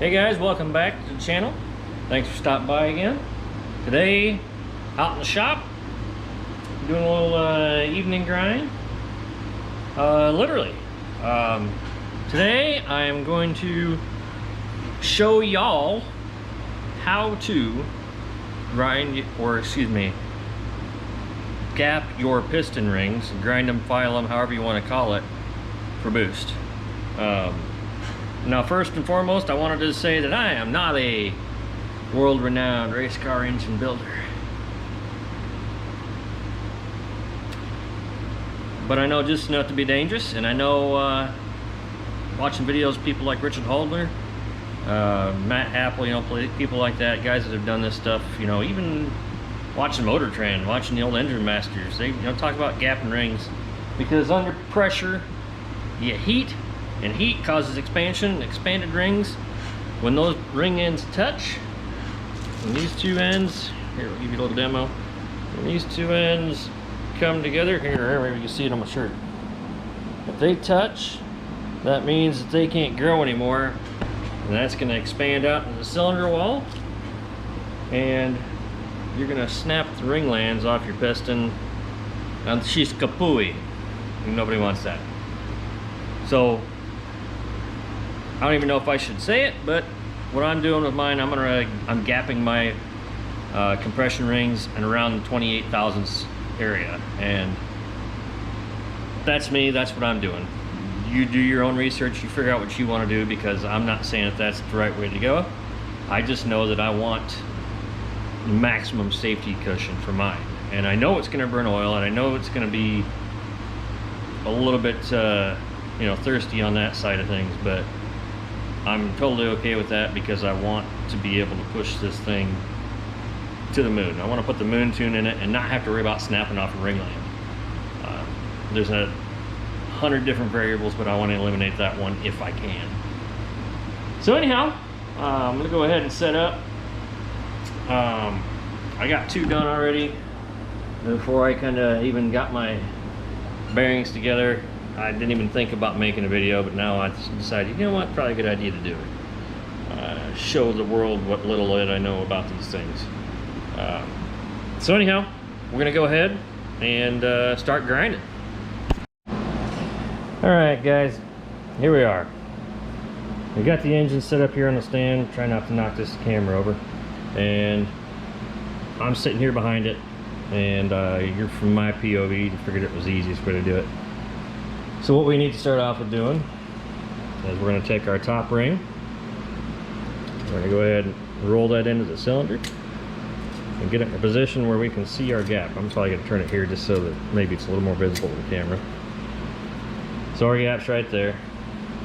Hey guys, welcome back to the channel. Thanks for stopping by again. Today, out in the shop, doing a little evening grind. Literally. Today I am going to show y'all how to grind, or excuse me, gap your piston rings, grind them, file them, however you want to call it, for boost. Now, first and foremost, I wanted to say that I am not a world-renowned race car engine builder. But I know just enough to be dangerous, and I know watching videos of people like Richard Holdner, Matt Apple, you know, people like that, guys that have done this stuff, you know, even watching Motor Trend, watching the old engine masters, they talk about gapping rings, because under pressure you heat, and heat causes expansion, expanded rings. When those ring ends touch, when these two ends, here, I'll give you a little demo. When these two ends come together, here, maybe you can see it on my shirt. If they touch, that means that they can't grow anymore, and that's going to expand out into the cylinder wall, and you're going to snap the ring lands off your piston, and she's kapui. Nobody wants that. So I don't even know if I should say it, but what I'm doing with mine, I'm gapping my compression rings in around the 28 thousandths area, and that's me. That's what I'm doing. You do your own research, you figure out what you want to do, because I'm not saying that that's the right way to go. I just know that I want maximum safety cushion for mine, and I know it's going to burn oil, and I know it's going to be a little bit you know, thirsty on that side of things, but I'm totally okay with that, because I want to be able to push this thing to the moon. I want to put the moon tune in it and not have to worry about snapping off a ring land. There's 100 different variables, but I want to eliminate that one if I can. So anyhow, I'm going to go ahead and set up. I got two done already before I kind of even got my bearings together. I didn't even think about making a video, but now I decided, you know what, probably a good idea to do it. Show the world what little I know about these things. So anyhow, we're gonna go ahead and start grinding. All right, guys, here we are. We got the engine set up here on the stand. Try not to knock this camera over. And I'm sitting here behind it, and you're from my POV. You figured it was the easiest way to do it. So what we need to start off with doing is we're going to take our top ring. We're going to go ahead and roll that into the cylinder and get it in a position where we can see our gap. I'm probably going to turn it here just so that maybe it's a little more visible to the camera. So our gap's right there.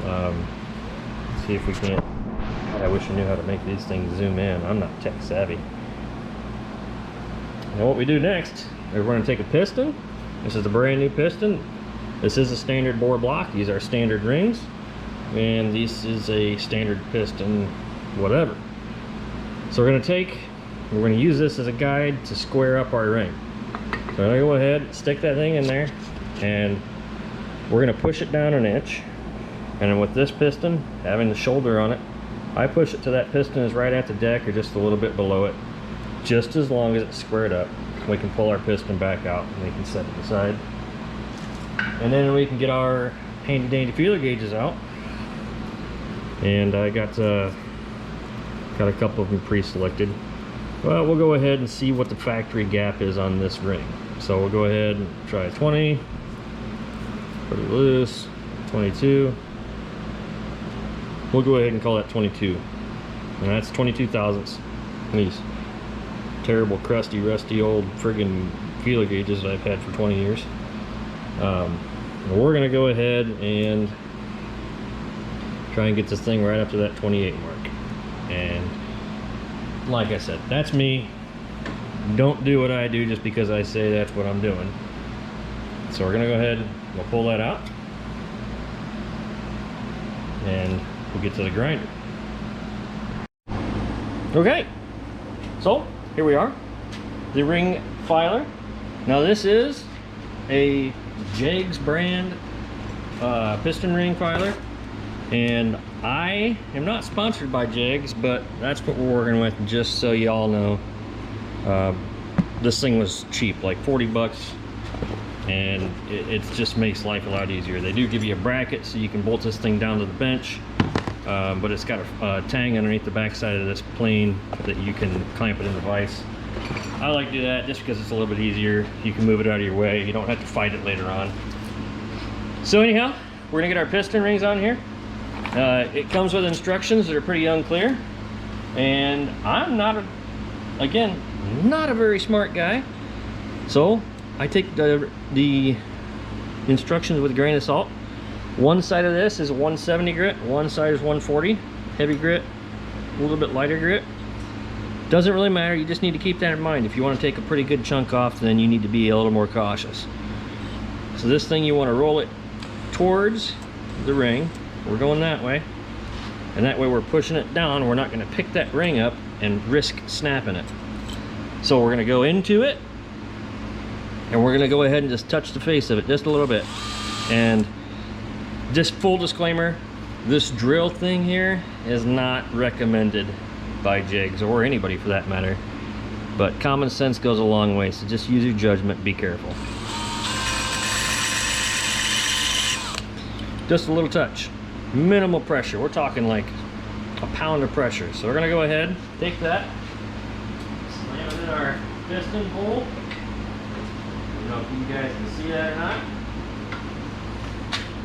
Let's see if we can't. God, I wish I knew how to make these things zoom in. I'm not tech savvy. Now what we do next is we're going to take a piston. This is a brand new piston. This is a standard bore block. These are standard rings, and this is a standard piston, whatever. So we're going to use this as a guide to square up our ring. So I'm going to go ahead, stick that thing in there, and we're going to push it down an inch. And then with this piston having the shoulder on it, I push it to that piston is right at the deck or just a little bit below it. Just as long as it's squared up, we can pull our piston back out and we can set it aside. And then we can get our handy dandy feeler gauges out, and I got a couple of them pre-selected. Well, we'll go ahead and see what the factory gap is on this ring. So we'll go ahead and try 20, put it loose, 22. We'll go ahead and call that 22, and that's 22 thousandths. These terrible, crusty, rusty, old friggin' feeler gauges that I've had for 20 years. We're gonna go ahead and try and get this thing right up to that 28 mark. And like I said, that's me. Don't do what I do just because I say that's what I'm doing. So we're gonna go ahead and we'll pull that out, and we'll get to the grinder. Okay, so here we are, the ring filer. Now this is a Jegs brand piston ring filer, and I am not sponsored by Jigs, but that's what we're working with, just so y'all know. This thing was cheap, like 40 bucks, and it just makes life a lot easier. They do give you a bracket so you can bolt this thing down to the bench, but it's got a tang underneath the back side of this plane that you can clamp it in the vise. I like to do that just because it's a little bit easier. You can move it out of your way. You don't have to fight it later on. So anyhow, we're gonna get our piston rings on here. It comes with instructions that are pretty unclear, and I'm not a very smart guy, so I take the instructions with a grain of salt. One side of this is 170 grit, one side is 140 heavy grit, a little bit lighter grit. Doesn't really matter, you just need to keep that in mind. If you want to take a pretty good chunk off, then you need to be a little more cautious. So this thing, you want to roll it towards the ring. We're going that way, and that way we're pushing it down. We're not going to pick that ring up and risk snapping it. So we're going to go into it, and we're going to go ahead and just touch the face of it just a little bit. And just full disclaimer, this drill thing here is not recommended by Jigs, or anybody for that matter, but common sense goes a long way, so just use your judgment, be careful. Just a little touch, minimal pressure. We're talking like a pound of pressure. So we're gonna go ahead, take that, slam it in our piston hole. I don't know if you guys can see that or not.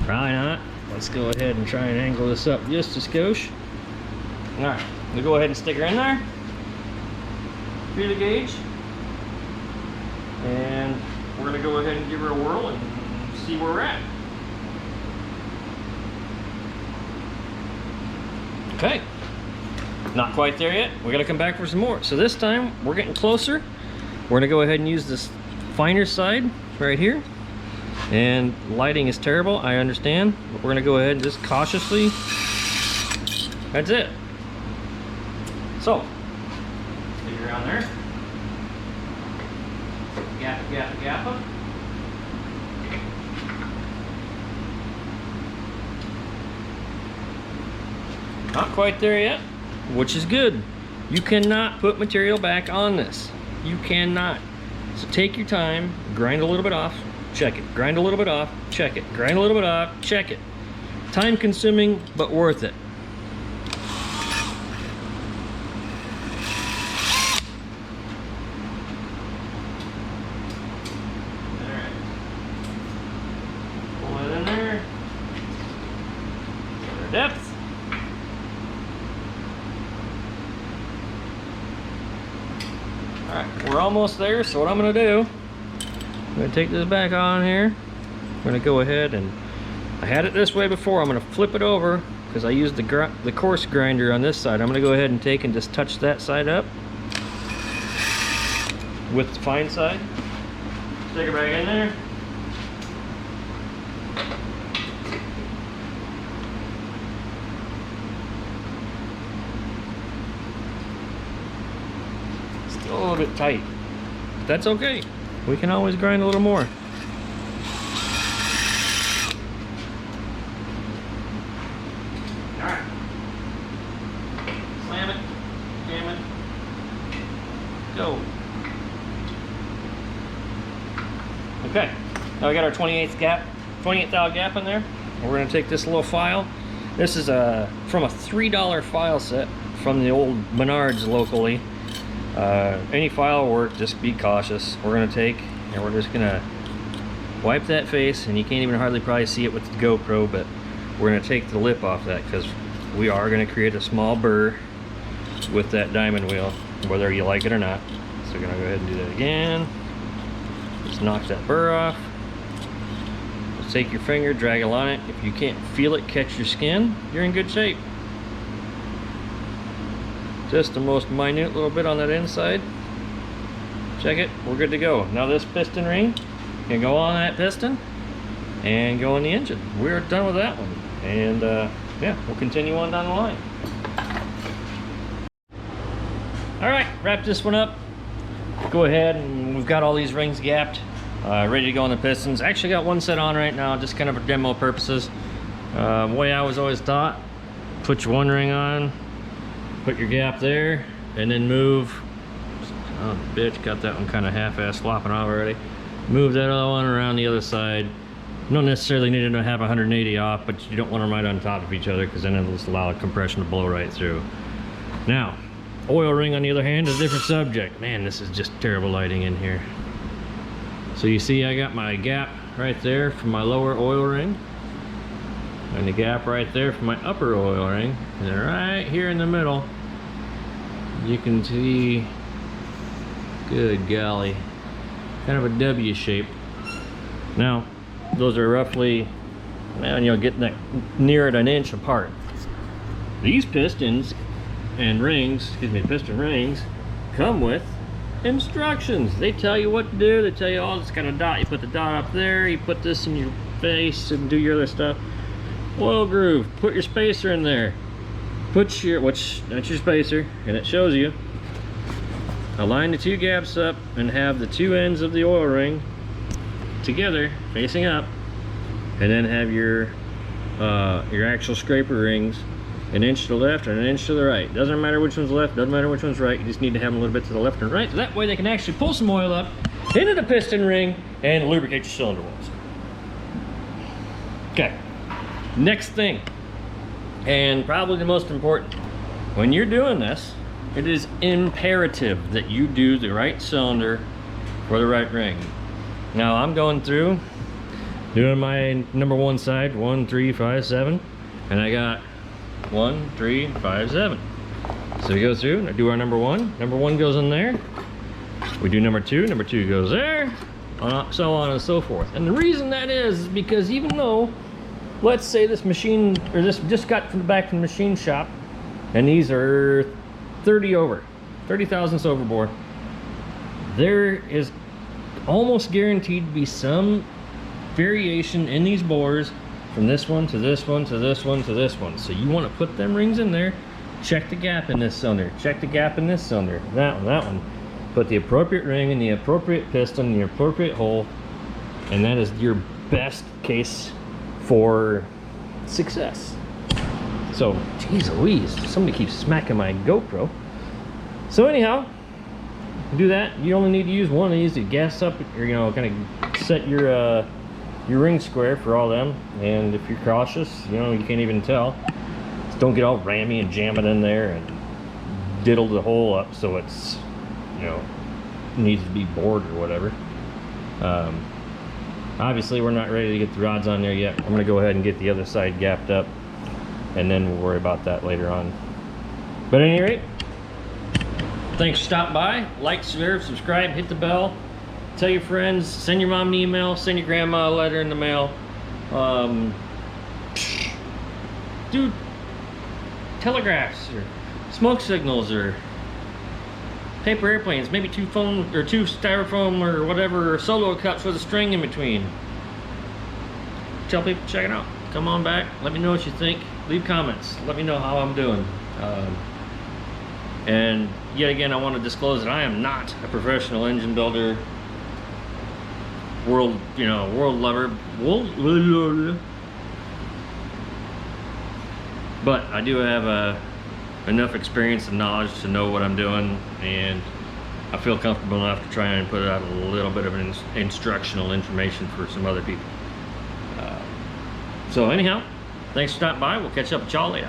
Probably not. Let's go ahead and try and angle this up just a skosh. All right, we'll go ahead and stick her in there. Feel the gauge. And we're gonna go ahead and give her a whirl and see where we're at. Okay, not quite there yet. We gotta come back for some more. So this time, we're getting closer. We're gonna go ahead and use this finer side right here. And lighting is terrible, I understand, but we're gonna go ahead and just cautiously, that's it. So, stick around there. Gap. Not quite there yet, which is good. You cannot put material back on this. You cannot. So take your time, grind a little bit off, check it. Grind a little bit off, check it. Grind a little bit off, check it. Time consuming, but worth it. Depth. Alright, we're almost there, so what I'm going to do, I'm going to take this back on here. I'm going to go ahead and, I had it this way before, I'm going to flip it over because I used the coarse grinder on this side. I'm going to go ahead and take and just touch that side up with the fine side. Stick it back in there. A little bit tight, but that's okay. We can always grind a little more. Alright. Slam it, jam it, go. Okay, now we got our 28th thou gap in there. We're going to take this little file. This is from a $3 file set from the old Menards locally. Any file will work, just be cautious. We're going to take and we're just going to wipe that face, and you can't even hardly probably see it with the GoPro, but we're going to take the lip off that because we are going to create a small burr with that diamond wheel, whether you like it or not. So we're going to go ahead and do that again. Just knock that burr off. Just take your finger, drag along it. If you can't feel it catch your skin, you're in good shape. Just the most minute little bit on that inside. Check it, we're good to go. Now this piston ring can go on that piston and go in the engine. We're done with that one. And yeah, we'll continue on down the line. All right, wrap this one up. Go ahead, and we've got all these rings gapped, ready to go on the pistons. Actually got one set on right now, just kind of for demo purposes. The way I was always taught, put your one ring on, put your gap there, and then move. Oh, bitch, got that one kind of half-ass flopping off already. Move that other one around the other side. You don't necessarily need to have 180 off, but you don't want them right on top of each other because then it'll just allow compression to blow right through. Now, oil ring on the other hand is a different subject. Man, this is just terrible lighting in here. So you see I got my gap right there for my lower oil ring, and the gap right there for my upper oil ring. And then right here in the middle, you can see, good golly, kind of a W shape. Now, those are roughly, man, you'll get that near at an inch apart. These pistons and rings, excuse me, piston rings, come with instructions. They tell you what to do. They tell you, oh, this kind of dot, you put the dot up there, you put this in your face and do your other stuff. Oil groove, put your spacer in there. Put your, that's your spacer, and it shows you. Align the two gaps up and have the two ends of the oil ring together facing up, and then have your actual scraper rings an inch to the left and an inch to the right. Doesn't matter which one's left, doesn't matter which one's right, you just need to have them a little bit to the left and right, so that way they can actually pull some oil up into the piston ring and lubricate your cylinder walls. Okay, next thing, and probably the most important, when you're doing this, it is imperative that you do the right cylinder for the right ring. Now I'm going through doing my number one side, 1, 3, 5, 7, and I got 1, 3, 5, 7. So we go through and I do our number one goes in there. We do number two goes there, so on and so forth. And the reason that is because even though, let's say this machine, or this just got back from the machine shop, and these are 30 over, 30 thousandths overboard, there is almost guaranteed to be some variation in these bores from this one to this one to this one to this one. So you want to put them rings in there, check the gap in this cylinder, check the gap in this cylinder, that one. Put the appropriate ring in the appropriate piston, the appropriate hole, and that is your best case for success. So, geez Louise, somebody keeps smacking my GoPro. So anyhow, do that. You only need to use one of these to gas up, or kind of set your ring square for all them. And if you're cautious, you can't even tell. Just don't get all rammy and jam it in there and diddle the hole up so it's needs to be bored or whatever. Obviously, we're not ready to get the rods on there yet. I'm going to go ahead and get the other side gapped up, and then we'll worry about that later on. But at any rate, thanks for stopping by. Like, share, subscribe, hit the bell, tell your friends, send your mom an email, send your grandma a letter in the mail. Do telegraphs or smoke signals or paper airplanes, maybe two styrofoam or whatever, solo cups with a string in between. Tell people to check it out. Come on back, let me know what you think. Leave comments, let me know how I'm doing. And yet again, I want to disclose that I am not a professional engine builder, world lover, but I do have enough experience and knowledge to know what I'm doing, and I feel comfortable enough to try and put out a little bit of instructional information for some other people. So anyhow, thanks for stopping by. We'll catch up with y'all later.